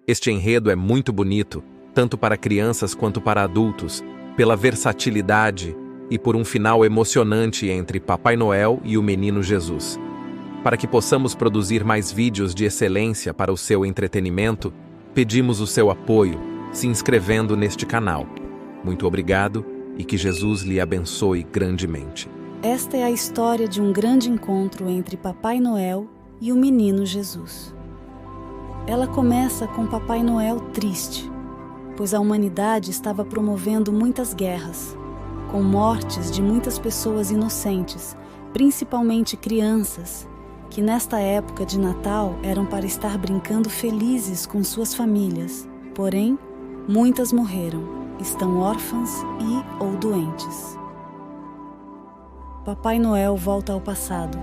Este enredo é muito bonito, tanto para crianças quanto para adultos, pela versatilidade e por um final emocionante entre Papai Noel e o Menino Jesus. Para que possamos produzir mais vídeos de excelência para o seu entretenimento, pedimos o seu apoio, se inscrevendo neste canal. Muito obrigado e que Jesus lhe abençoe grandemente. Esta é a história de um grande encontro entre Papai Noel e o Menino Jesus. Ela começa com Papai Noel triste, pois a humanidade estava promovendo muitas guerras, com mortes de muitas pessoas inocentes, principalmente crianças, que nesta época de Natal eram para estar brincando felizes com suas famílias. Porém, muitas morreram, estão órfãs e ou doentes. Papai Noel volta ao passado.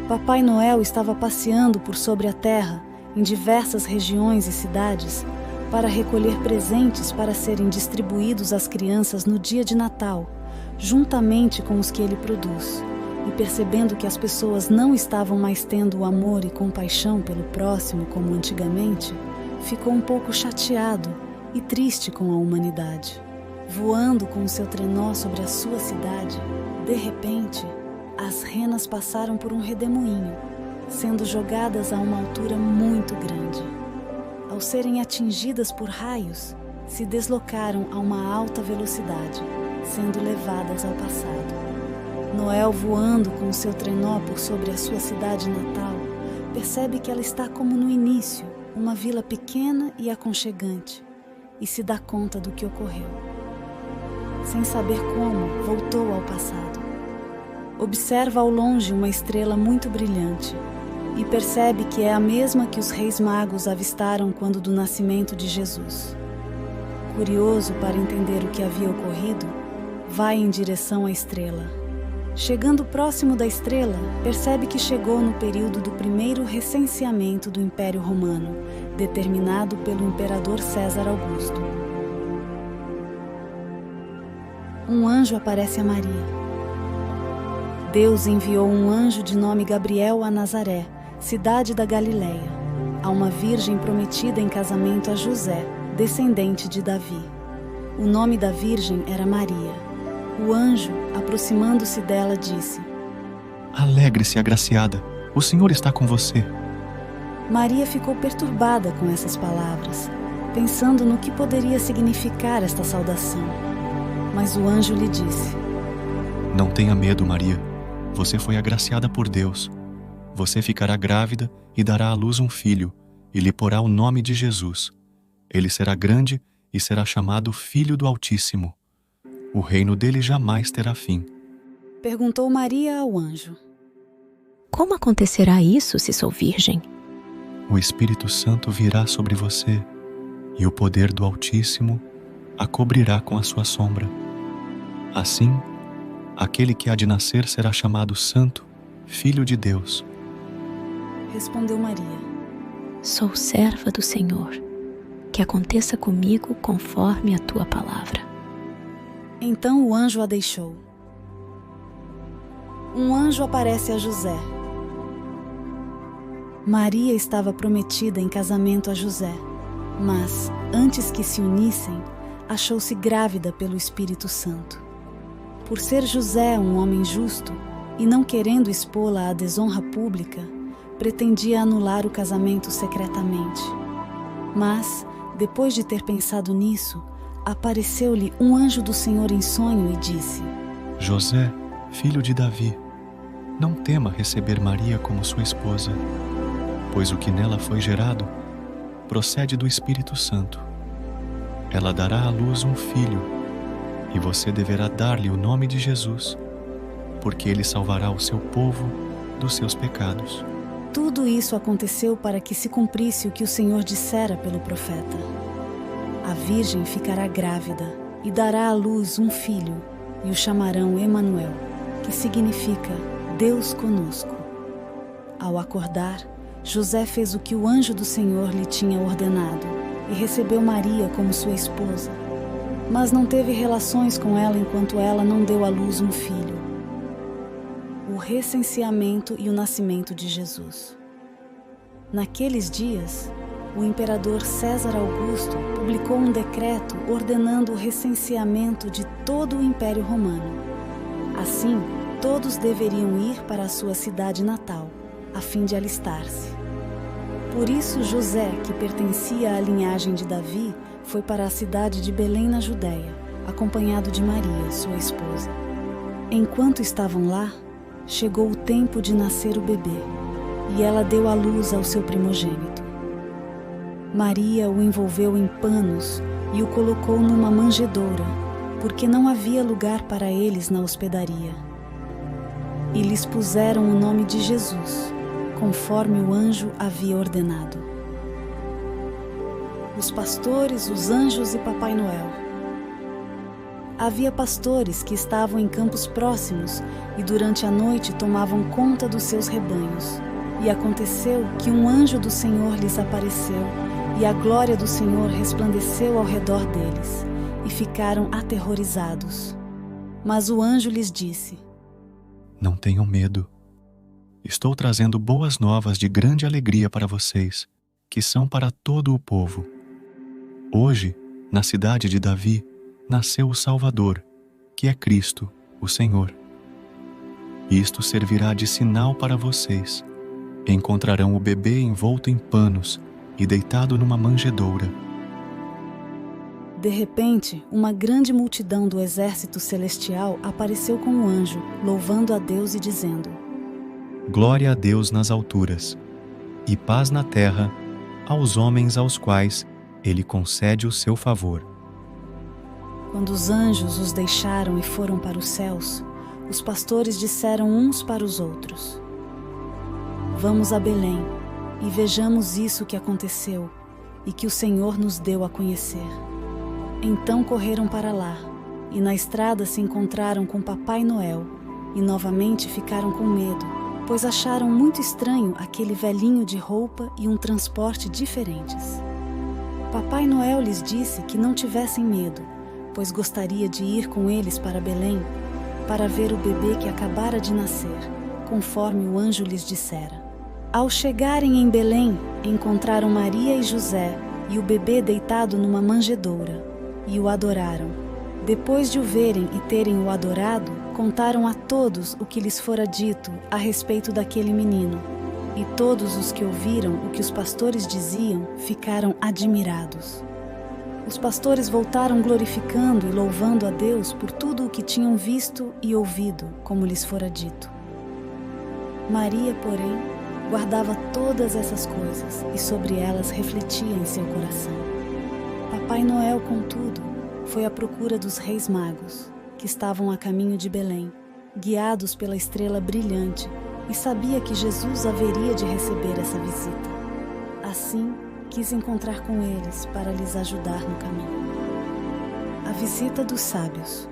Papai Noel estava passeando por sobre a terra, em diversas regiões e cidades, para recolher presentes para serem distribuídos às crianças no dia de Natal, juntamente com os que ele produz. E percebendo que as pessoas não estavam mais tendo o amor e compaixão pelo próximo como antigamente, ficou um pouco chateado e triste com a humanidade. Voando com o seu trenó sobre a sua cidade, de repente, as renas passaram por um redemoinho, sendo jogadas a uma altura muito grande. Ao serem atingidas por raios, se deslocaram a uma alta velocidade, sendo levadas ao passado. Noel, voando com o seu trenó por sobre a sua cidade natal, percebe que ela está como no início, uma vila pequena e aconchegante, e se dá conta do que ocorreu. Sem saber como, voltou ao passado. Observa ao longe uma estrela muito brilhante e percebe que é a mesma que os reis magos avistaram quando do nascimento de Jesus. Curioso para entender o que havia ocorrido, vai em direção à estrela. Chegando próximo da estrela, percebe que chegou no período do primeiro recenseamento do Império Romano, determinado pelo imperador César Augusto. Um anjo aparece a Maria. Deus enviou um anjo de nome Gabriel a Nazaré, cidade da Galileia, a uma virgem prometida em casamento a José, descendente de Davi. O nome da virgem era Maria. O anjo, aproximando-se dela, disse: Alegre-se, agraciada, o Senhor está com você. Maria ficou perturbada com essas palavras, pensando no que poderia significar esta saudação. Mas o anjo lhe disse: Não tenha medo, Maria. Você foi agraciada por Deus. Você ficará grávida e dará à luz um filho, e lhe porá o nome de Jesus. Ele será grande e será chamado Filho do Altíssimo. O reino dele jamais terá fim. Perguntou Maria ao anjo: Como acontecerá isso se sou virgem? O Espírito Santo virá sobre você, e o poder do Altíssimo a cobrirá com a sua sombra. Assim, aquele que há de nascer será chamado Santo, Filho de Deus. Respondeu Maria: Sou serva do Senhor. Que aconteça comigo conforme a tua palavra. Então o anjo a deixou. Um anjo aparece a José. Maria estava prometida em casamento a José, mas, antes que se unissem, achou-se grávida pelo Espírito Santo. Por ser José um homem justo e não querendo expô-la à desonra pública, pretendia anular o casamento secretamente. Mas, depois de ter pensado nisso, apareceu-lhe um anjo do Senhor em sonho e disse: José, filho de Davi, não tema receber Maria como sua esposa, pois o que nela foi gerado procede do Espírito Santo. Ela dará à luz um filho, e você deverá dar-lhe o nome de Jesus, porque ele salvará o seu povo dos seus pecados. Tudo isso aconteceu para que se cumprisse o que o Senhor dissera pelo profeta: a virgem ficará grávida e dará à luz um filho, e o chamarão Emanuel, que significa Deus conosco. Ao acordar, José fez o que o anjo do Senhor lhe tinha ordenado e recebeu Maria como sua esposa, mas não teve relações com ela enquanto ela não deu à luz um filho. O recenseamento e o nascimento de Jesus. Naqueles dias, o imperador César Augusto publicou um decreto ordenando o recenseamento de todo o Império Romano. Assim, todos deveriam ir para a sua cidade natal, a fim de alistar-se. Por isso, José, que pertencia à linhagem de Davi, foi para a cidade de Belém, na Judéia, acompanhado de Maria, sua esposa. Enquanto estavam lá, chegou o tempo de nascer o bebê, e ela deu à luz ao seu primogênito. Maria o envolveu em panos e o colocou numa manjedoura, porque não havia lugar para eles na hospedaria. E lhes puseram o nome de Jesus, conforme o anjo havia ordenado. Os pastores, os anjos e Papai Noel. Havia pastores que estavam em campos próximos e durante a noite tomavam conta dos seus rebanhos. E aconteceu que um anjo do Senhor lhes apareceu, e a glória do Senhor resplandeceu ao redor deles, e ficaram aterrorizados. Mas o anjo lhes disse: Não tenham medo. Estou trazendo boas novas de grande alegria para vocês, que são para todo o povo. Hoje, na cidade de Davi, nasceu o Salvador, que é Cristo, o Senhor. Isto servirá de sinal para vocês. Encontrarão o bebê envolto em panos e deitado numa manjedoura. De repente, uma grande multidão do exército celestial apareceu com o anjo, louvando a Deus e dizendo: Glória a Deus nas alturas, e paz na terra aos homens aos quais Ele concede o seu favor. Quando os anjos os deixaram e foram para os céus, os pastores disseram uns para os outros: Vamos a Belém e vejamos isso que aconteceu e que o Senhor nos deu a conhecer. Então correram para lá e na estrada se encontraram com Papai Noel e novamente ficaram com medo, pois acharam muito estranho aquele velhinho de roupa e um transporte diferentes. Papai Noel lhes disse que não tivessem medo, pois gostaria de ir com eles para Belém, para ver o bebê que acabara de nascer, conforme o anjo lhes dissera. Ao chegarem em Belém, encontraram Maria e José e o bebê deitado numa manjedoura, e o adoraram. Depois de o verem e terem o adorado, contaram a todos o que lhes fora dito a respeito daquele menino. E todos os que ouviram o que os pastores diziam ficaram admirados. Os pastores voltaram glorificando e louvando a Deus por tudo o que tinham visto e ouvido, como lhes fora dito. Maria, porém, guardava todas essas coisas e sobre elas refletia em seu coração. Papai Noel, contudo, foi à procura dos reis magos, que estavam a caminho de Belém, guiados pela estrela brilhante, e sabia que Jesus haveria de receber essa visita. Assim, quis encontrar com eles para lhes ajudar no caminho. A visita dos sábios.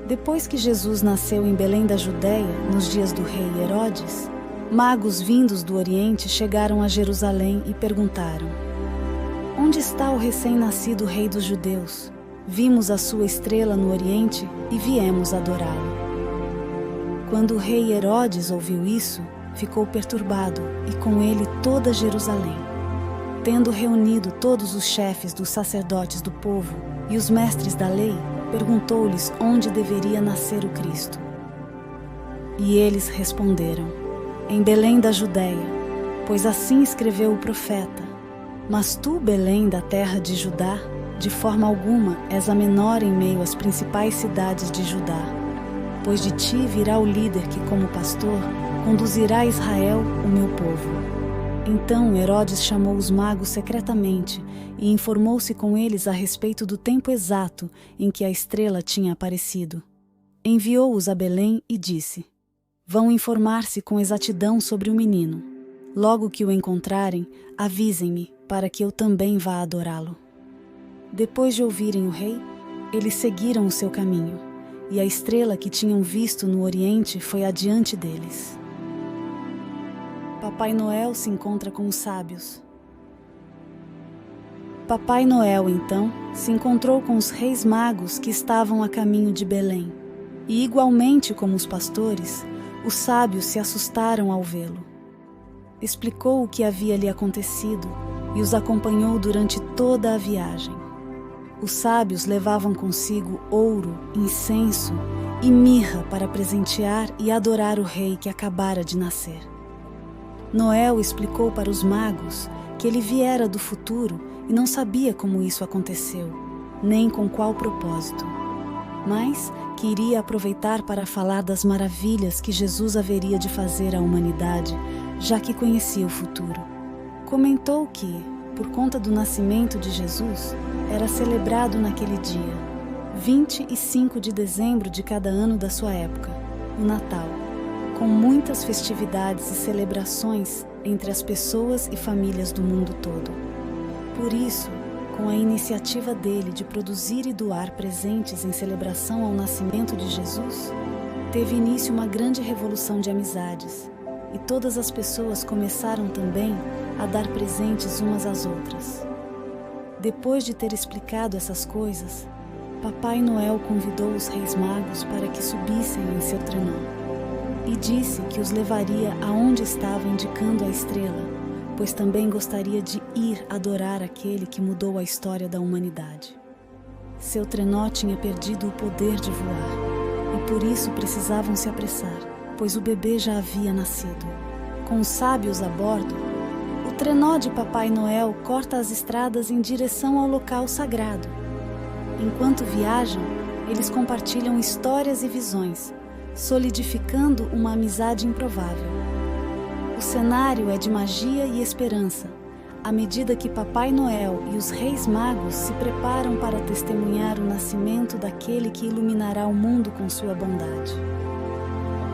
Depois que Jesus nasceu em Belém da Judéia, nos dias do rei Herodes, magos vindos do Oriente chegaram a Jerusalém e perguntaram: Onde está o recém-nascido rei dos judeus? Vimos a sua estrela no Oriente e viemos adorá-lo. Quando o rei Herodes ouviu isso, ficou perturbado e com ele toda Jerusalém. Tendo reunido todos os chefes dos sacerdotes do povo e os mestres da lei, perguntou-lhes onde deveria nascer o Cristo. E eles responderam: Em Belém da Judéia, pois assim escreveu o profeta: Mas tu, Belém, da terra de Judá, de forma alguma és a menor em meio às principais cidades de Judá, pois de ti virá o líder que, como pastor, conduzirá a Israel, o meu povo. Então Herodes chamou os magos secretamente e informou-se com eles a respeito do tempo exato em que a estrela tinha aparecido. Enviou-os a Belém e disse: Vão informar-se com exatidão sobre o menino. Logo que o encontrarem, avisem-me, para que eu também vá adorá-lo. Depois de ouvirem o rei, eles seguiram o seu caminho, e a estrela que tinham visto no Oriente foi adiante deles. Papai Noel se encontra com os sábios. Papai Noel, então, se encontrou com os reis magos que estavam a caminho de Belém. E, igualmente como os pastores, os sábios se assustaram ao vê-lo. explicou o que havia lhe acontecido e os acompanhou durante toda a viagem. Os sábios levavam consigo ouro, incenso e mirra para presentear e adorar o rei que acabara de nascer. Noel explicou para os magos que ele viera do futuro e não sabia como isso aconteceu, nem com qual propósito, mas que iria aproveitar para falar das maravilhas que Jesus haveria de fazer à humanidade, já que conhecia o futuro. Comentou que, por conta do nascimento de Jesus, era celebrado naquele dia, 25 de dezembro de cada ano da sua época, o Natal, com muitas festividades e celebrações entre as pessoas e famílias do mundo todo. Por isso, com a iniciativa dele de produzir e doar presentes em celebração ao nascimento de Jesus, teve início uma grande revolução de amizades, e todas as pessoas começaram também a dar presentes umas às outras. Depois de ter explicado essas coisas, Papai Noel convidou os Reis Magos para que subissem em seu trenó e disse que os levaria aonde estava indicando a estrela, pois também gostaria de ir adorar aquele que mudou a história da humanidade. Seu trenó tinha perdido o poder de voar e por isso precisavam se apressar, pois o bebê já havia nascido. Com os sábios a bordo, o trenó de Papai Noel corta as estradas em direção ao local sagrado. Enquanto viajam, eles compartilham histórias e visões, solidificando uma amizade improvável. O cenário é de magia e esperança, à medida que Papai Noel e os Reis Magos se preparam para testemunhar o nascimento daquele que iluminará o mundo com sua bondade.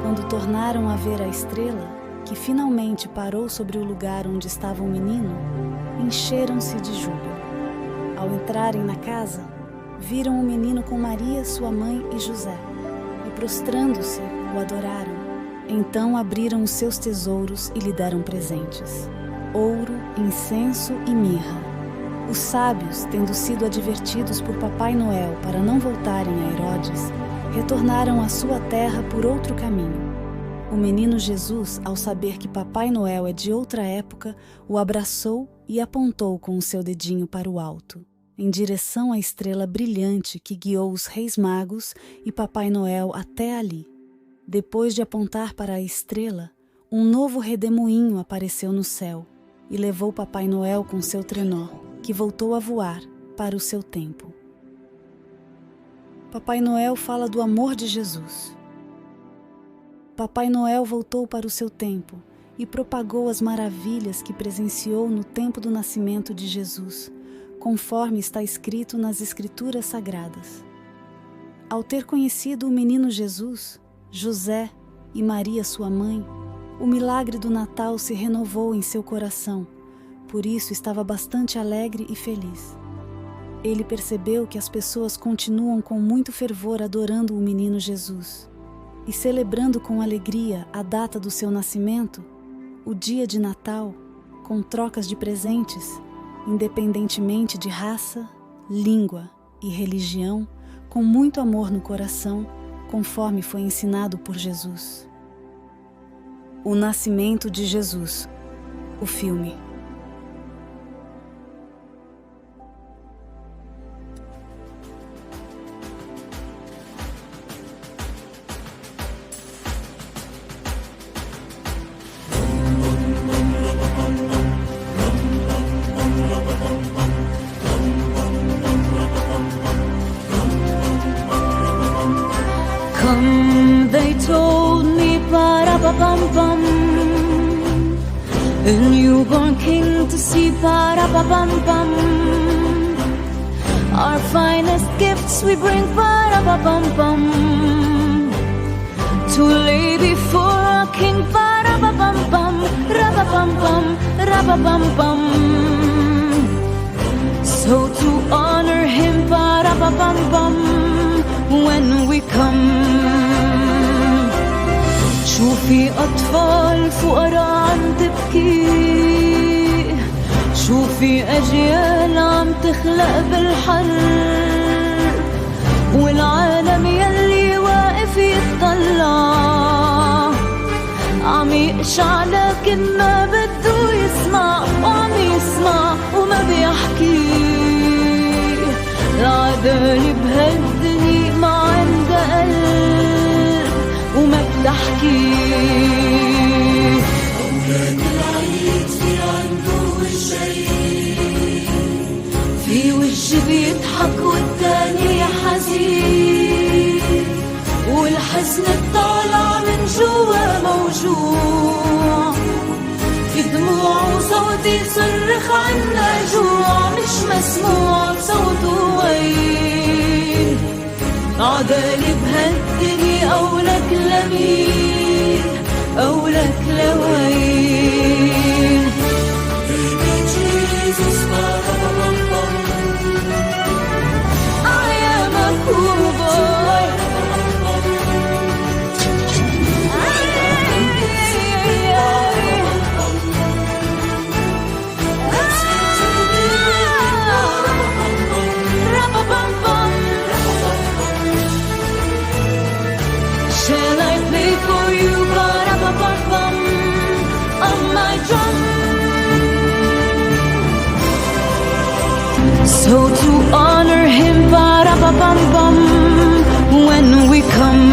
Quando tornaram a ver a estrela, que finalmente parou sobre o lugar onde estava o menino, encheram-se de júbilo. Ao entrarem na casa, viram o menino com Maria, sua mãe, e José, e prostrando-se, o adoraram. Então abriram os seus tesouros e lhe deram presentes: ouro, incenso e mirra. Os sábios, tendo sido advertidos por Papai Noel para não voltarem a Herodes, retornaram à sua terra por outro caminho. O menino Jesus, ao saber que Papai Noel é de outra época, o abraçou e apontou com o seu dedinho para o alto, em direção à estrela brilhante que guiou os Reis Magos e Papai Noel até ali. Depois de apontar para a estrela, um novo redemoinho apareceu no céu e levou Papai Noel com seu trenó, que voltou a voar para o seu tempo. Papai Noel fala do amor de Jesus. Papai Noel voltou para o seu tempo e propagou as maravilhas que presenciou no tempo do nascimento de Jesus, conforme está escrito nas Escrituras Sagradas. Ao ter conhecido o menino Jesus, José e Maria, sua mãe, o milagre do Natal se renovou em seu coração, por isso estava bastante alegre e feliz. Ele percebeu que as pessoas continuam com muito fervor adorando o menino Jesus e celebrando com alegria a data do seu nascimento, o dia de Natal, com trocas de presentes, independentemente de raça, língua e religião, com muito amor no coração, conforme foi ensinado por Jesus. O Nascimento de Jesus, o filme. Come, they told me, pa-ra-pa-pum-pum, a newborn king to see, pa-ra-pa-pum-pum. Our finest gifts we bring, pa-ra-pa-pum-pum, to lay before our king, pa-ra-pa-pum-pum, ra-pa-pum-pum, ra-pa-pum-pum. So to honor him, pa-ra-pa-pum-pum, when we come. شوفي أطفال فقراء عم تبكي، شوفي أجيال عم تخلق بالحر، والعالم يلي واقف يتطلع عم يقشع لكن ما بده يسمع، وعم يسمع وما بيحكي. العذاب بهالدنيا ما عندها قلب وما بتحكي. أولاد العيد في عنده وجهين، في وجه بيضحك والتاني حزين، والحزن الطالع من جوا موجوع، في دموع وصوت يصرخ عنا جوع، مش مسموع صوته وين. عدالي بهالدنيا أولك لمين، أولك لوين. Baby Jesus, I am a poor boy. Shall I play for you, ba-da-ba-bum-bum, on my drum? So to honor him, ba-da-ba-bum-bum, when we come.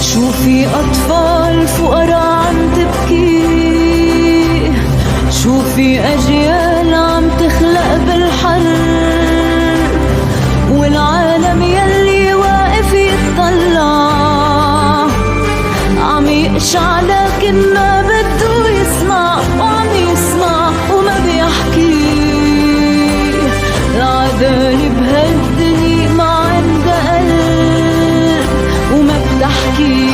شوفي أطفال فقراء عم تبكي، شوفي أجيال عم تخلق بالحرب، والعالم يلي واقف يتطلع عم يقشع لكن ما بده يسمع، وعم يسمع وما بيحكي. العذاب بهالدنيا ما عندها قلب وما بتحكي.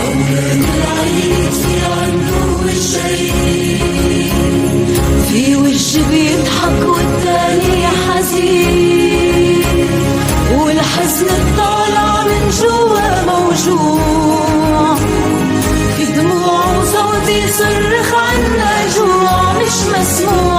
أولاد العيد في عنده وجهين، في وجه بيضحك والتاني حزين، والحزن الطالع من جوا موجوع، في دموع وصوت يصرخ عنا جوع، مش مسموع